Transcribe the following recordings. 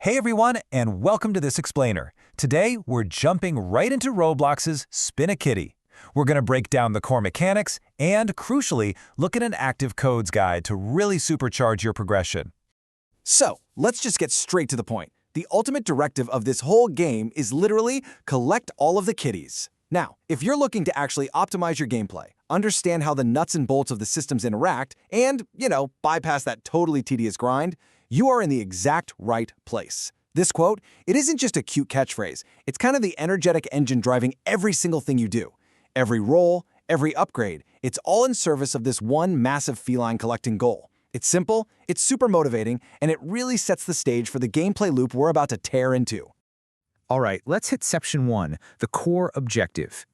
Hey everyone, and welcome to this explainer. Today, we're jumping right into Roblox's Spin a Kitty. We're going to break down the core mechanics and, crucially, look at an active codes guide to really supercharge your progression. So, let's just get straight to the point. The ultimate directive of this whole game is literally collect all of the kitties. Now, if you're looking to actually optimize your gameplay, understand how the nuts and bolts of the systems interact, and, bypass that totally tedious grind, you are in the exact right place. This quote, it isn't just a cute catchphrase, it's kind of the energetic engine driving every single thing you do. Every roll, every upgrade, it's all in service of this one massive feline collecting goal. It's simple, it's super motivating, and it really sets the stage for the gameplay loop we're about to tear into. All right, let's hit section 1, the core objective.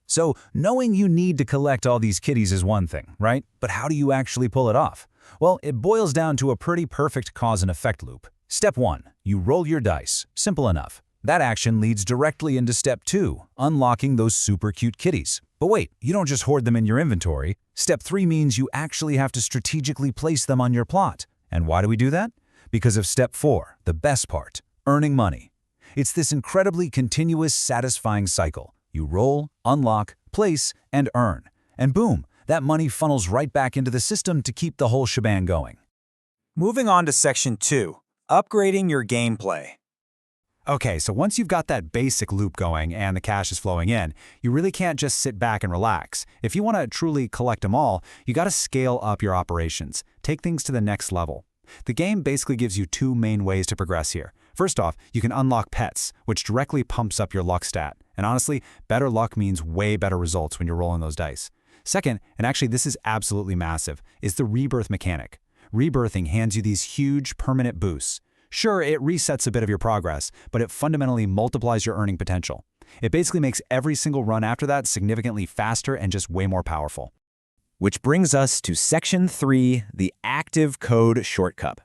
So, knowing you need to collect all these kitties is one thing, right? But how do you actually pull it off? Well, it boils down to a pretty perfect cause and effect loop. Step 1, you roll your dice. Simple enough. That action leads directly into step 2, unlocking those super cute kitties. But wait, you don't just hoard them in your inventory. Step 3 means you actually have to strategically place them on your plot. And why do we do that? Because of step 4, the best part, earning money. It's this incredibly continuous, satisfying cycle. You roll, unlock, place, and earn. And boom, that money funnels right back into the system to keep the whole shebang going. Moving on to section 2, upgrading your gameplay. Okay, so once you've got that basic loop going and the cash is flowing in, you really can't just sit back and relax. If you want to truly collect them all, you got to scale up your operations, take things to the next level. The game basically gives you two main ways to progress here. First off, you can unlock pets, which directly pumps up your luck stat. And honestly, better luck means way better results when you're rolling those dice. Second, and actually this is absolutely massive, is the rebirth mechanic. Rebirthing hands you these huge permanent boosts. Sure, it resets a bit of your progress, but it fundamentally multiplies your earning potential. It basically makes every single run after that significantly faster and just way more powerful. Which brings us to section 3, the active code shortcut.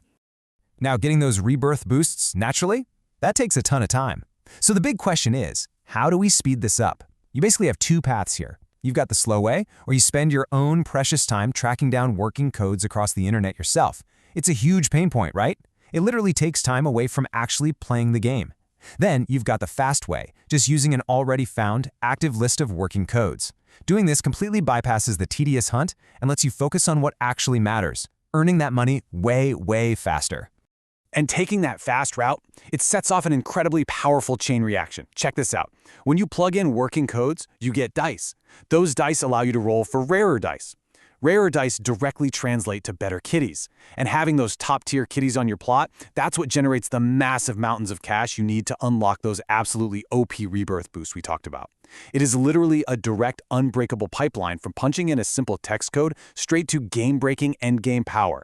Now, getting those rebirth boosts naturally, that takes a ton of time. So the big question is, how do we speed this up? You basically have two paths here. You've got the slow way, or you spend your own precious time tracking down working codes across the internet yourself. It's a huge pain point, right? It literally takes time away from actually playing the game. Then you've got the fast way, just using an already found, active list of working codes. Doing this completely bypasses the tedious hunt and lets you focus on what actually matters, earning that money way faster. And taking that fast route, it sets off an incredibly powerful chain reaction. Check this out. When you plug in working codes, you get dice. Those dice allow you to roll for rarer dice. Rarer dice directly translate to better kitties. And having those top-tier kitties on your plot, that's what generates the massive mountains of cash you need to unlock those absolutely OP rebirth boosts we talked about. It is literally a direct, unbreakable pipeline from punching in a simple text code straight to game-breaking endgame power.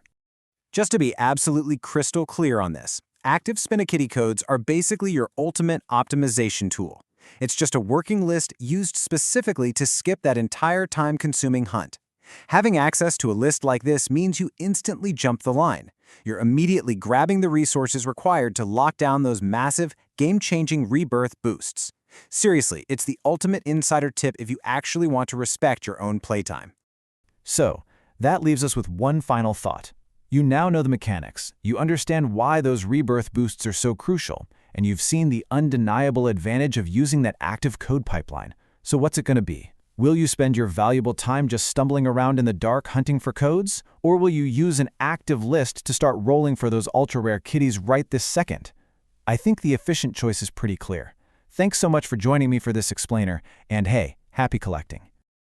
Just to be absolutely crystal clear on this, active Spin a Kitty codes are basically your ultimate optimization tool. It's just a working list used specifically to skip that entire time-consuming hunt. Having access to a list like this means you instantly jump the line. You're immediately grabbing the resources required to lock down those massive, game-changing rebirth boosts. Seriously, it's the ultimate insider tip if you actually want to respect your own playtime. So, that leaves us with one final thought. You now know the mechanics, you understand why those rebirth boosts are so crucial, and you've seen the undeniable advantage of using that active code pipeline. So what's it going to be? Will you spend your valuable time just stumbling around in the dark hunting for codes? Or will you use an active list to start rolling for those ultra-rare kitties right this second? I think the efficient choice is pretty clear. Thanks so much for joining me for this explainer, and hey, happy collecting.